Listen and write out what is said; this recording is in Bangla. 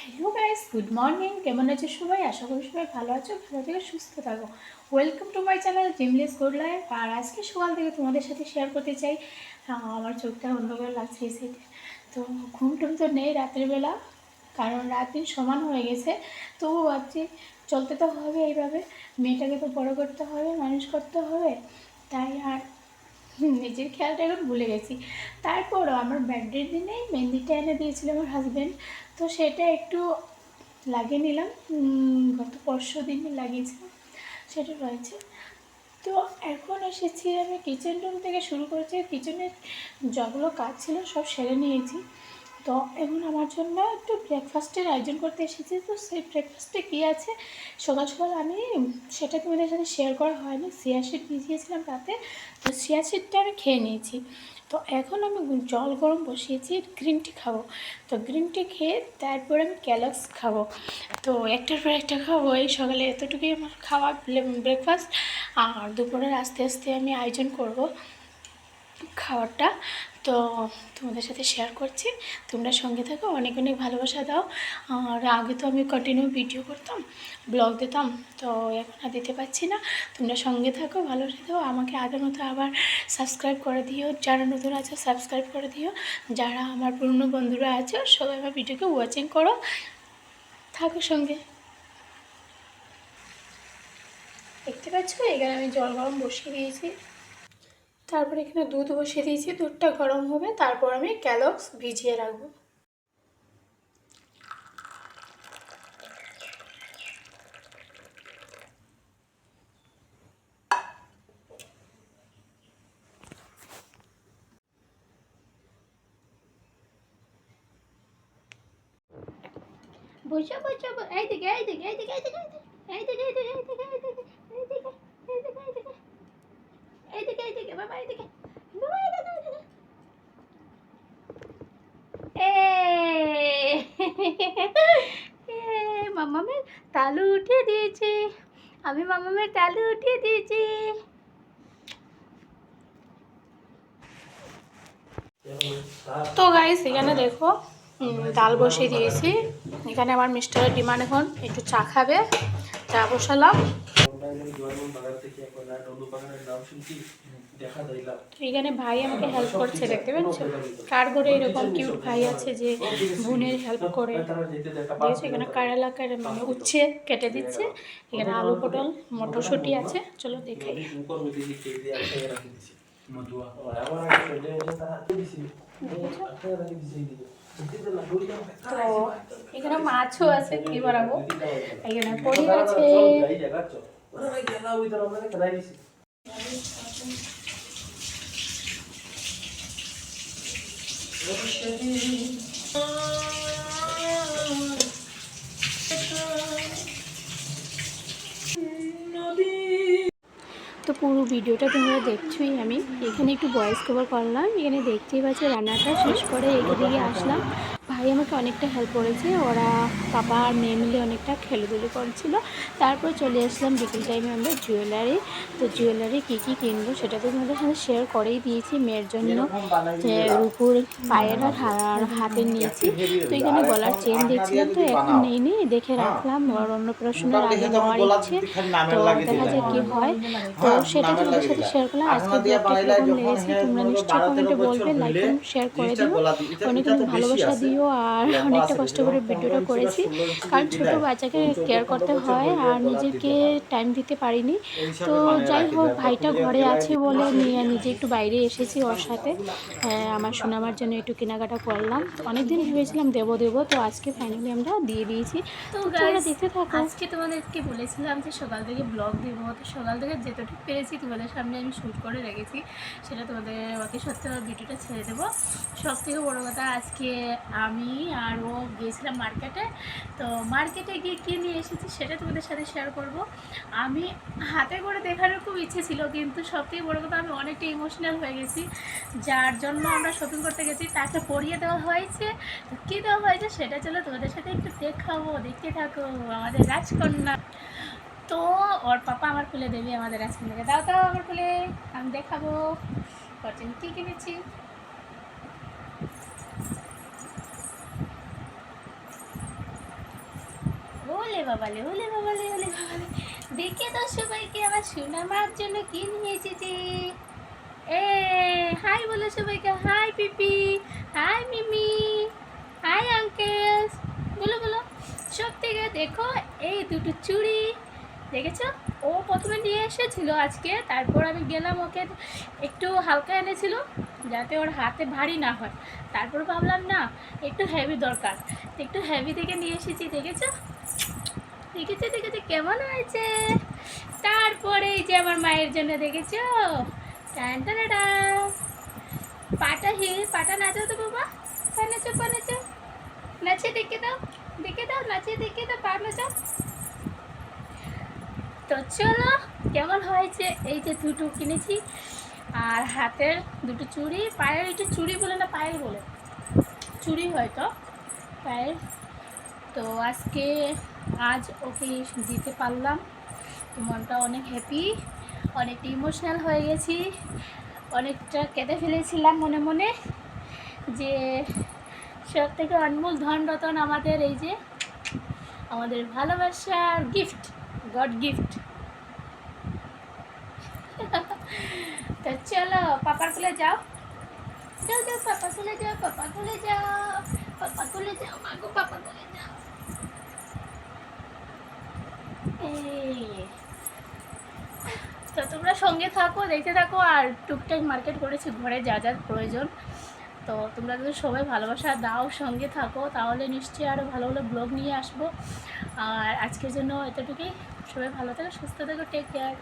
Hello guys, good morning. কেমন আছো সবাই? আশা করি সবাই ভালো আছো, ভালো থেকে সুস্থ থাকো। Welcome to my channel gymless good life. আর আজকে সকাল থেকে তোমাদের সাথে শেয়ার করতে চাই আমার চোখটা অন্ধকার লাগছে এই সাইডে। তো ঘুম টুম তো নেই রাত্রিবেলা, কারণ রাত দিন সমান হয়ে গেছে। তবু ভাবছি চলতে তো হবে এইভাবে, মেয়েটাকে তো বড়ো করতে হবে, মানুষ করতে হবে। তাই আর নিজের খেয়ালটা এখন ভুলে গেছি। তারপরও আমার বার্থডের দিনেই মেহেন্দিটা এনে দিয়েছিল আমার হাজব্যান্ড, তো সেটা একটু লাগিয়ে নিলাম। গত পরশু দিন লাগিয়েছিলাম, সেটা রয়েছে। তো এখন এসেছি আমি কিচেন রুম থেকে শুরু করেছি, কিচেনের যতগুলো কাজ ছিল সব সেরে নিয়েছি। তো এখন আমার জন্য একটু ব্রেকফাস্টের আয়োজন করতে এসেছি। তো সেই ব্রেকফাস্টে কী আছে সকাল সকাল আমি সেটা তোমাদের সাথে শেয়ার করা হয়নি। চিয়া সিড ভিজিয়েছিলাম রাতে, তো চিয়া সিডটা আমি খেয়ে নিয়েছি। তো এখন আমি জল গরম বসিয়েছি, গ্রিন টি খাবো। তো গ্রিন টি খেয়ে তারপরে আমি ক্যালক্স খাবো। তো একটার পর একটা খাবো। এই সকালে এতটুকুই আমার খাওয়া ব্রেকফাস্ট। আর দুপুরের আস্তে আস্তে আমি আয়োজন করব খাবারটা। তো তোমাদের সাথে শেয়ার করছি, তোমরা সঙ্গে থাকো, অনেক অনেক ভালোবাসা দাও। আর আগে তো আমি কন্টিনিউ ভিডিও করতাম, ব্লগ দিতাম, তো এখন আর দিতে পারছি না। তোমরা সঙ্গে থাকো, ভালোবাসা দাও আমাকে আগের মতো। আবার সাবস্ক্রাইব করে দিও, যারা নতুন আছো সাবস্ক্রাইব করে দিও, যারা আমার পুরনো বন্ধুরা আছো সবাই আমার ভিডিওকে ওয়াচিং করো, থাকো সঙ্গে। দেখতে পাচ্ছ এখানে আমি জল গরম বসিয়ে দিয়েছি, তারপর এখানে দুধ বসিয়ে দিয়েছি, দুধটা গরম হবে, তারপর আমি ক্যালক্স ভিজিয়ে রাখবো। বসো বসো, এইদিকে এইদিকে এইদিকে এইদিকে এইদিকে এইদিকে এইদিকে এইদিকে এইদিকে এইদিকে এইদিকে এইদিকে এইদিকে বাবা, এইদিকে বাবা, এইদিকে এইদিকে। মামামের তালু উঠিয়ে দিয়েছি, আমি মামামের তালু উঠিয়ে দিয়েছি। তো গাইস এখানে দেখো ডাল বসিয়ে দিয়েছি। এখানে আমার মিস্টারের ডিমান্ড এখন একটু চা খাবে, চা বসালাম। এখানে ভাই আমাকে হেল্প করছে, দেখতে পাচ্ছ কার ঘরে এরকম কিউট ভাই আছে যে বোনের হেল্প করে। দেখেছো এখানে কারেলা মানে উচ্ছে কেটে দিচ্ছে, এখানে আলু পটল মটরশুঁটি আছে, চলো দেখাই। তো এখানে মাছও আছে, কি বানাবো, এখানে পনির আছে। তো পুরো ভিডিওটা তোমরা দেখছোই, আমি এখানে একটু ভয়েস কভার করলাম। এখানে দেখতেই পাচ্ছ রান্নাটা শেষ করে এদিকে আসলাম। ভাই আমাকে অনেকটা হেল্প করেছে, ওরা পাপা আর মেয়ে মিলে অনেকটা খেলাধুলো করছিল। তারপর চলে আসলাম বিকেল টাইমে আমরা জুয়েলারি। তো জুয়েলারি কী কী কিনবো সেটা তো তোমাদের সাথে শেয়ার করেই দিয়েছি। মেয়ের জন্য রূপুর পায়ের আর হাতের নিয়েছি। তো এখানে গলার চেন দেখছিলাম, তো এখন নেইনি, দেখে রাখলাম, ওর অন্নপ্রাশনের আগে নেওয়ার ইচ্ছে। তো দেখা যায় কী হয়, তো সেটা তোমাদের সাথে শেয়ার করলাম। আজকে ব্লগটা কীরকম লেগেছে তোমরা নিশ্চয়ই কমেন্টে বলবে, লাইক কমেন্ট শেয়ার করে দিও, অনেক অনেক ভালোবাসা দিও। আর অনেকটা কষ্ট করে ভিডিওটা করেছি, কারণ ছোটো বাচ্চাকে কেয়ার করতে হয় আর নিজেকে টাইম দিতে পারিনি। তো যাই হোক, ভাইটা ঘরে আছে বলে নিজে একটু বাইরে এসেছি ওর সাথে, আমার সোনামার জন্য একটু কেনাকাটা করলাম। অনেকদিন ভেবেছিলাম দেবো, তো আজকে ফাইনালি আমরা দিয়ে দিয়েছি। তো তোমরা দেখতে থাকো। আজকে তোমাদেরকে বলেছিলাম যে সকাল থেকে ব্লগ দেবো, তো সকাল থেকে যেতটুকু পেরেছি তোমাদের সামনে আমি শ্যুট করে রেখেছি, সেটা তোমাদের অতি সত্ত্বেও ভিডিওটা ছেড়ে দেবো। সব থেকে বড়ো কথা, আজকে আমি আর ও গিয়েছিলাম মার্কেটে। তো মার্কেটে গিয়ে কী নিয়ে এসেছি সেটা তোমাদের সাথে শেয়ার করব। আমি হাতে করে দেখানোর খুব ইচ্ছে ছিল, কিন্তু সব থেকে বড়ো কথা আমি অনেকটা ইমোশনাল হয়ে গেছি। যার জন্য আমরা শপিং করতে গেছি তাকে পরিয়ে দেওয়া হয়েছে। তো কী দেওয়া হয়েছে সেটা চলো তোমাদের সাথে একটু দেখাবো, দেখতে থাকো। আমাদের রাজকন্যা, তো ওর পাপা আমার খুলে দেবে আমাদের রাজকন্যাকে। দাও দাও আমার খুলে, আমি দেখাবো কটন কী কিনেছি। বাবালে, ওলে বাবালে, ওলে বাবালে। দেখে দাও সবাইকে আমার সোনা মার জন্য কি নিয়ে এসেছি। এ হাই বলো সবাইকে, হাই পিপি, হাই মিমি, হাই আঙ্কেল, বলো বলো। সব থেকে দেখো এই দুটো চুড়ি, দেখেছো? ও প্রথমে নিয়ে এসেছিলো আজকে, তারপর আমি গেলাম, ওকে একটু হালকা এনেছিল যাতে ওর হাতে ভারী না হয়। তারপর ভাবলাম না একটু হেভি দরকার, একটু হেভি থেকে নিয়ে এসেছি। দেখেছো দেখেছো দেখেছো কেমন হয়েছে? তারপরে এই যে আমার মায়ের জন্য দেখেছো, টান টান টান, পাটা হিল, পাটা নাচাও তো বাবা, পা নাচো, পা নাচো, নাচিয়ে দেখে দাও, দেখে দাও, নাচিয়ে দেখে দাও, পা নাচাও। তো চলো কেমন হয়েছে। এই যে দুটো কিনেছি, আর হাতের দুটো চুড়ি, পায়ের একটু চুড়ি বলে না, পায়ের বলে, চুড়ি হয়তো পায়ের। তো আজ ওকে দিতে পারলাম, তো মনটা অনেক হ্যাপি, অনেকটা ইমোশনাল হয়ে গেছি, অনেকটা কেঁদে ফেলেছিলাম মনে মনে যে সব থেকে অনমোল ধন রতন আমাদের এই যে আমাদের ভালোবাসার গিফট, গড গিফট। তো চলো পাপার কোলে যাও, যাও যাও, পাপা কোলে যাও, পাপা কোলে যাও, পাপা কোলে যাও, মাগো পাপা কোলে যাও। তো তোমরা সঙ্গে থাকো, দেখতে থাকো, আর টুকটাক মার্কেট করেছি ঘরে যা যা প্রয়োজন। তো তোমরা যদি সবাই ভালোবাসা দাও, সঙ্গে থাকো, তাহলে নিশ্চয়ই আরও ভালো ভালো ব্লগ নিয়ে আসবো। আর আজকের জন্য এতটুকুই। সবাই ভালো থাকো, সুস্থ থাকো, টেক কেয়ার।